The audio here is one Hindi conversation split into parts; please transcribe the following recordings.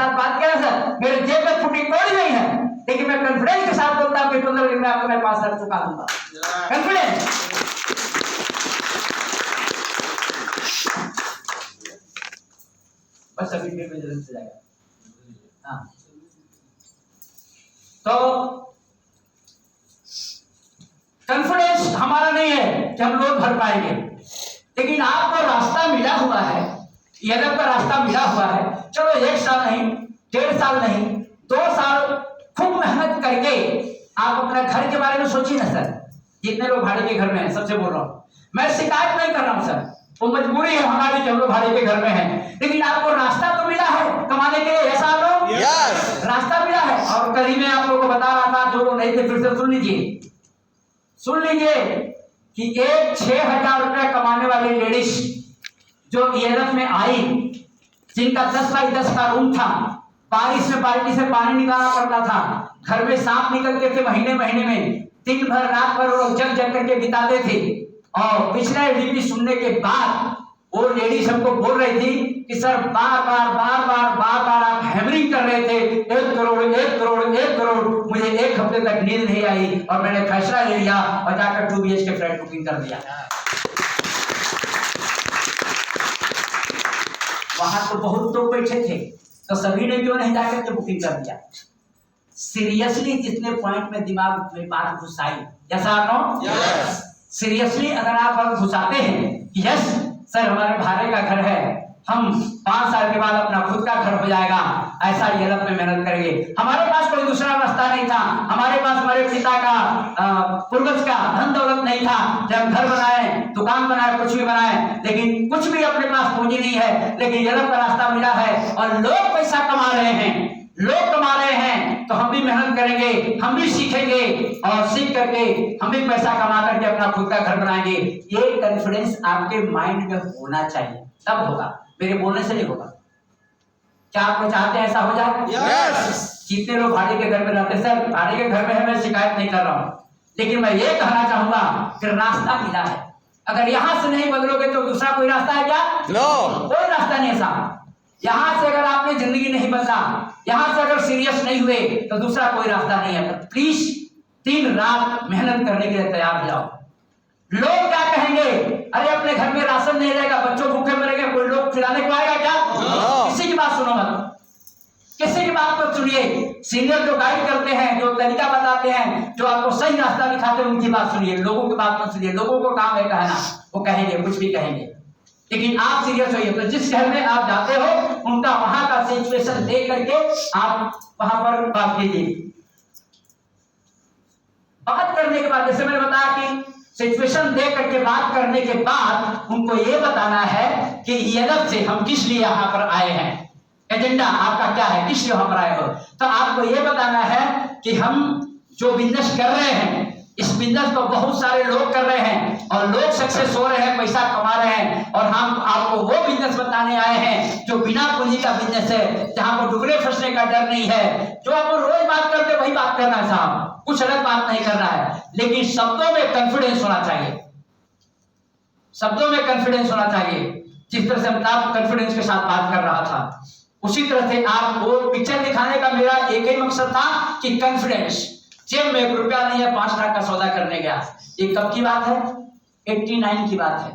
साथ बात किया सर, मेरे जेब में फुटी कोई नहीं है, लेकिन मैं कॉन्फिडेंस के साथ बोलता हूँ कि 15 दिन में आपको मैं 5 लाख चुका दूंगा। कॉन्फिडेंस। बस अभी फिर जल्दी से जाएगा। हाँ, तो कॉन्फिडेंस हमारा नहीं है कि हम लोग भर पाएंगे, लेकिन आपको रास्ता मिला हुआ है, यदि का रास्ता मिला हुआ है। चलो 1 साल नहीं, 1.5 साल नहीं, 2 साल खूब मेहनत करके आप अपने घर के बारे में सोचिए ना सर। जितने लोग भाड़े के घर में हैं, सबसे बोल रहा हूँ, मैं शिकायत नहीं कर रहा हूँ सर, वो मजबूरी है हमारी कि हम लोग भाड़े के घर में हैं, लेकिन आपको रास्ता तो मिला है कमाने के लिए, ऐसा लोग रास्ता मिला है। और कल ही मैं आप लोगों को बता रहा था, जो लोग नहीं थे फिर से सुन लीजिए कि एक 6,000 रुपया कमाने वाली लेडीज जो ELF में आई, जिनका 10 बाई 10 का रूम था, बारिश में बाल्टी से पानी निकालना पड़ता था, घर में सांप निकलते थे महीने महीने में, दिन भर रात भर वो जग जग करके बिताते थे। और पिछले डीपी सुनने के बाद वो लेडीज हमको बोल रही थी कि सर बार बार आप हैमरिंग कर रहे थे, 1 करोड़ 1 करोड़ 1 करोड़, मुझे 1 हफ्ते तक नींद नहीं आई और मैंने फैसला ले लिया और जाकर 2 BHK फ्लैट बुकिंग कर दिया। वहां तो बहुत लोग बैठे थे, तो सभी ने क्यों नहीं जाकर के बुकिंग कर दिया? सीरियसली जितने पॉइंट में दिमाग में बात घुसाई, जैसा नो सीरियसली अगर आप बात घुसाते हैं कि यस सर हमारे भाड़े का घर है, हम 5 साल के बाद अपना खुद का घर हो जाएगा, ऐसा ELF में मेहनत करेंगे। हमारे पास कोई दूसरा रास्ता नहीं था, हमारे पास हमारे पिता का पूर्वज का धन दौलत नहीं था, जब घर बनाए, दुकान बनाए, कुछ भी बनाए, लेकिन कुछ भी अपने पास पूंजी नहीं है, लेकिन ELF का रास्ता मिला है और लोग पैसा कमा रहे हैं, लोग कमा रहे हैं, तो हम भी मेहनत करेंगे, हम भी सीखेंगे और सीख करके हम भी पैसा कमा करके अपना खुद का घर बनाएंगे। ये कॉन्फिडेंस आपके माइंड में होना चाहिए, तब होगा, मेरे बोलने से नहीं होगा। क्या आप चाहते हैं ऐसा हो जाए? जितने लोग भाड़े के घर में रहते हैं, सर भाड़े के घर में है, मैं शिकायत नहीं कर रहा हूँ, लेकिन मैं ये कहना चाहूंगा कि रास्ता मिला है, अगर यहां से नहीं बदलोगे तो दूसरा कोई रास्ता है क्या? कोई रास्ता नहीं है साहब। यहां से अगर आपने जिंदगी नहीं बदला, यहां से अगर सीरियस नहीं हुए, तो दूसरा कोई रास्ता नहीं है। तो प्लीज दिन रात मेहनत करने के लिए तैयार हो जाओ। लोग क्या कहेंगे? अरे अपने घर में राशन नहीं रहेगा, बच्चों भूखे मरेंगे, कोई लोग खिलाने को आएगा क्या? किसी की बात सुनो मत, किसी की बात मत सुनिए। सीनियर जो गाइड करते हैं, जो तरीका बताते हैं, जो आपको सही रास्ता दिखाते हैं, उनकी बात सुनिए, लोगों की बात मत सुनिए। लोगों को काम है कहना, वो कहेंगे, कुछ भी कहेंगे, लेकिन आप सीरियस होइए। तो जिस शहर में आप जाते हो, उनका वहां का सिचुएशन देख करके आप वहां पर बात कीजिए। बात करने के बाद, जैसे मैंने बताया कि सिचुएशन देख करके बात करने के बाद उनको ये बताना है कि ELF से हम किस लिए यहाँ पर आए हैं, एजेंडा आपका क्या है, किस लिए यहाँ पर आए हो। तो आपको ये बताना है कि हम जो बिजनेस कर रहे हैं, इस बिजनेस को बहुत सारे लोग कर रहे हैं और लोग सक्सेस हो रहे हैं, पैसा कमा रहे हैं, और हम आपको वो बिजनेस बताने आए हैं जो बिना पूंजी का बिजनेस है, जहां पर डूबने फंसने का डर नहीं है। जो आप रोज बात करते वही बात करना है साहब, कुछ अलग बात नहीं करना है, लेकिन शब्दों में कॉन्फिडेंस होना चाहिए, शब्दों में कॉन्फिडेंस होना चाहिए। जिस तरह से अमिताभ कॉन्फिडेंस के साथ बात कर रहा था, उसी तरह से आप वो पिक्चर दिखाने का मेरा एक ही मकसद था कि कॉन्फिडेंस। जेब में 1 रुपया नहीं है, 5 लाख का सौदा करने गया। ये कब की बात है? 89 की बात है,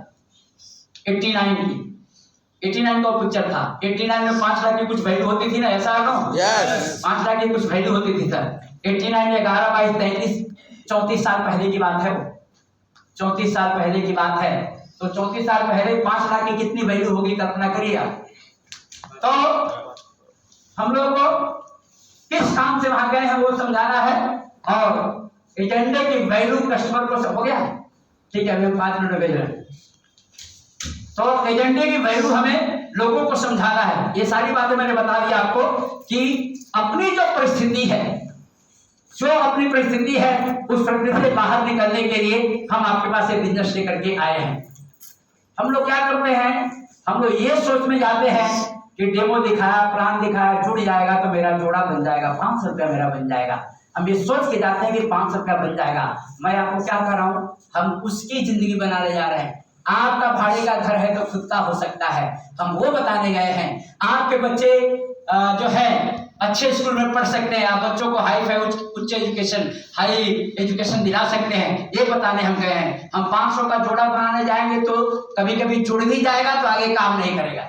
89 की। 89 का पिक्चर था। 89 में 5 लाख की कुछ वैल्यू होती थी ना, ऐसा है ना? 5 लाख की कुछ वैल्यू होती थी सर। 89 में 11, 22, 33, 34 साल पहले की बात है वो, 34 साल पहले की बात है। तो 34 साल पहले 5 लाख की कितनी वैल्यू होगी, कल्पना करिए आप। तो हम लोग को किस काम से वहां गए हैं वो समझाना है, और एजेंडे की वैल्यू कस्टमर को सब हो गया, ठीक है, हम 5 मिनट में भेज रहे हैं। तो एजेंडे की वैल्यू हमें लोगों को समझाना है। ये सारी बातें मैंने बता दी आपको कि अपनी जो परिस्थिति है, जो अपनी परिस्थिति है, उस परिस्थिति से बाहर निकलने के लिए हम आपके पास एक बिजनेस लेकर के आए हैं। हम लोग क्या करते हैं, हम लोग ये सोच में जाते हैं कि डेमो दिखाया, प्लान दिखाया, जुड़ जाएगा तो मेरा जोड़ा बन जाएगा, 500 रुपया मेरा बन जाएगा। हम ये सोच के जाते हैं कि 500 रुपया बन जाएगा। मैं आपको क्या कर रहा हूँ, हम उसकी जिंदगी बनाने जा रहे हैं। आपका भाड़े का घर है तो खुद का हो सकता है, हम वो बताने गए हैं। आपके बच्चे जो है अच्छे स्कूल में पढ़ सकते हैं, आप बच्चों को हाई फाई उच्च एजुकेशन हाई एजुकेशन दिला सकते हैं, ये बताने हम गए हैं। हम 500 का जोड़ा बनाने जाएंगे तो कभी कभी जुड़ भी जाएगा तो आगे काम नहीं करेगा।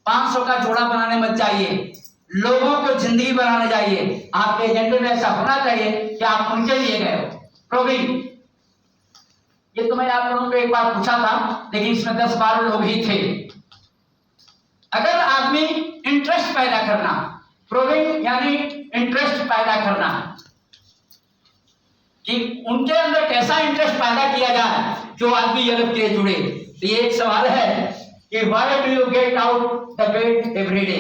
500 का जोड़ा बनाने मत जाइए, लोगों को जिंदगी बनाने जाइए। आपके एजेंडे में ऐसा होना चाहिए कि आप उनके लिए गए हो। प्रोविंग, ये तो मैं आप लोगों को एक बार पूछा था, लेकिन इसमें 10-12 लोग ही थे। अगर आदमी इंटरेस्ट पैदा करना, प्रोविंग यानी इंटरेस्ट पैदा करना, कि उनके अंदर कैसा इंटरेस्ट पैदा किया जाए जो आदमी यूरोप के लिए जुड़े। तो ये एक सवाल है कि why do you get out the bed every day.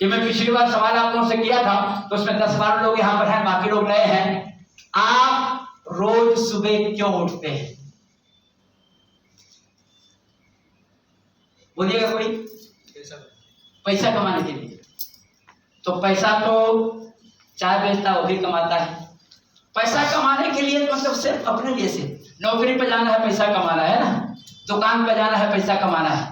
ये मैं पिछली बार सवाल आप लोगों से किया था, तो उसमें 10-12 लोग यहाँ पर हैं, बाकी लोग नए हैं। आप रोज सुबह क्यों उठते हैं? बोलिएगा कोई। पैसा कमाने के लिए। तो पैसा तो चाय बेचता वो भी कमाता है। पैसा कमाने के लिए मतलब सिर्फ अपने लिए से नौकरी पे जाना है, पैसा कमाना है ना, दुकान पे जाना है, पैसा कमाना है।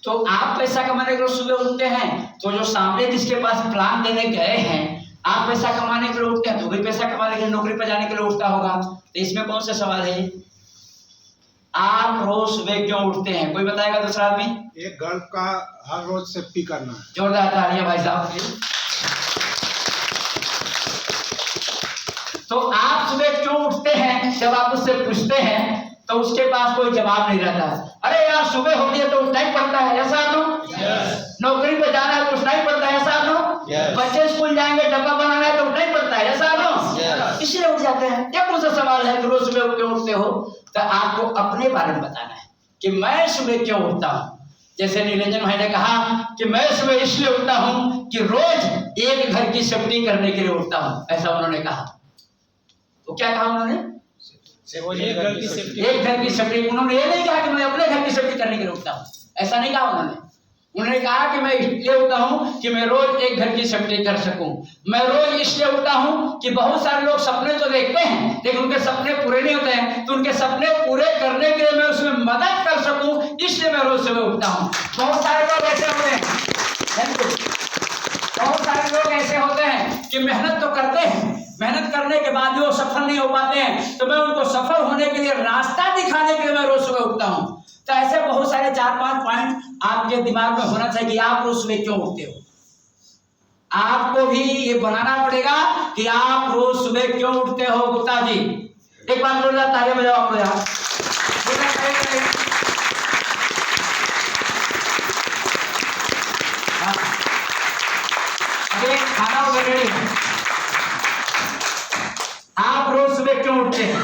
तो आप पैसा कमाने के लिए सुबह उठते हैं, तो जो सामने जिसके पास प्लान देने गए हैं, आप पैसा कमाने के लिए उठते हैं तो भी पैसा कमाने के लिए नौकरी पे जाने के लिए उठता होगा। तो इसमें कौन सा सवाल है? आप रोज सुबह क्यों उठते हैं? कोई बताएगा दूसरा आदमी? एक घर का हर रोज सेफ्टी करना है। जोरदार तालियां भाई साहब। तो आप सुबह क्यों उठते हैं, जब आप उससे पूछते हैं तो उसके पास कोई जवाब नहीं रहता। अरे यार सुबह होती है तो उठना ही पड़ता है, ऐसा लो। नौकरी पे जाना है तो उठना ही पड़ता है, ऐसा लो। बच्चे स्कूल जाएंगे, डब्बा बनाना है तो उठना ही पड़ता है, ऐसा लो। इसलिए उठ जाते हैं। क्या कौन सा सवाल है कि रोज सुबह क्यों उठते हो? तो आपको अपने बारे में बताना है कि मैं सुबह क्यों उठता हूँ। जैसे निरंजन भाई ने कहा कि मैं सुबह इसलिए उठता हूँ कि रोज एक घर की सेफ्टी करने के लिए उठता हूँ, ऐसा उन्होंने कहा। तो क्या कहा उन्होंने? एक घर की सेफ्टी। उन्होंने ये नहीं कहा कि मैं अपने घर की सेफ्टी करने के लिए उठता हूँ, ऐसा नहीं कहा उन्होंने। उन्होंने कहा कि मैं इसलिए उठता हूँ कि मैं रोज एक घर की सेफ्टी कर सकूं। मैं रोज इसलिए उठता हूँ कि बहुत सारे लोग सपने तो देखते हैं लेकिन उनके सपने पूरे नहीं होते हैं, तो उनके सपने पूरे करने के लिए मैं उसमें मदद कर सकूं, इसलिए मैं रोज सुबह उठता हूँ। बहुत सारे लोग ऐसे होते हैं, बहुत सारे लोग ऐसे होते हैं कि मेहनत तो करते हैं, मेहनत करने के बाद भी वो सफल नहीं हो पाते हैं, तो मैं उनको सफल होने के लिए रास्ता दिखाने के लिए मैं रोज सुबह उठता हूँ। तो ऐसे बहुत सारे 4-5 पॉइंट आपके दिमाग में होना चाहिए कि आप रोज सुबह क्यों उठते हो। आपको भी ये बनाना पड़ेगा कि आप रोज सुबह क्यों उठते हो। गुप्ता जी एक बार जोरदार तालियां बजाओ आप लोग। खाना वगैरह आप रोज सुबह क्यों उठते हैं,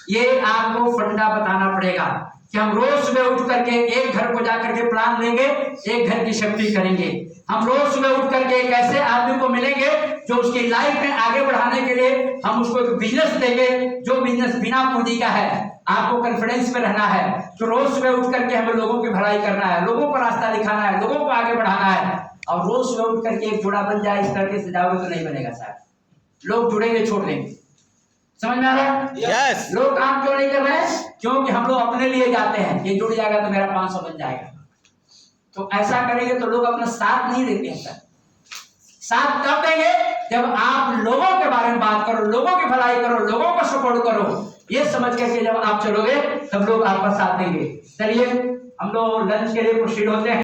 ये आपको फंडा बताना पड़ेगा कि हम रोज सुबह उठ करके एक घर को जाकर के प्लान लेंगे, एक घर की सेफ्टी करेंगे। हम रोज सुबह उठ करके एक ऐसे आदमी को मिलेंगे जो उसकी लाइफ में आगे बढ़ाने के लिए हम उसको एक बिजनेस देंगे, जो बिजनेस बिना पूंजी का है। आपको कॉन्फिडेंस में रहना है तो रोज सुबह उठ करके हमें लोगों की भलाई करना है, लोगों को रास्ता दिखाना है, लोगों को आगे बढ़ाना है। और रोज सुबह उठ करके एक जोड़ा बन जाए, इस तरीके से जाओगे तो नहीं बनेगा साहब। लोग जुड़ेंगे, छोड़ देंगे। समझ में आ रहा है? yes. लोग काम क्यों नहीं कर रहे हैं? क्योंकि हम लोग अपने लिए जाते हैं, ये जुड़ जाएगा तो मेरा 500 बन जाएगा। तो ऐसा करेंगे तो लोग अपना साथ नहीं देते हैं सर। साथ तब देंगे जब आप लोगों के बारे में बात करो, लोगों की भलाई करो, लोगों को सपोर्ट करो। ये समझ करके जब आप चलोगे तब लोग आपका साथ देंगे। चलिए हम लोग लंच के लिए प्रोसीड होते हैं।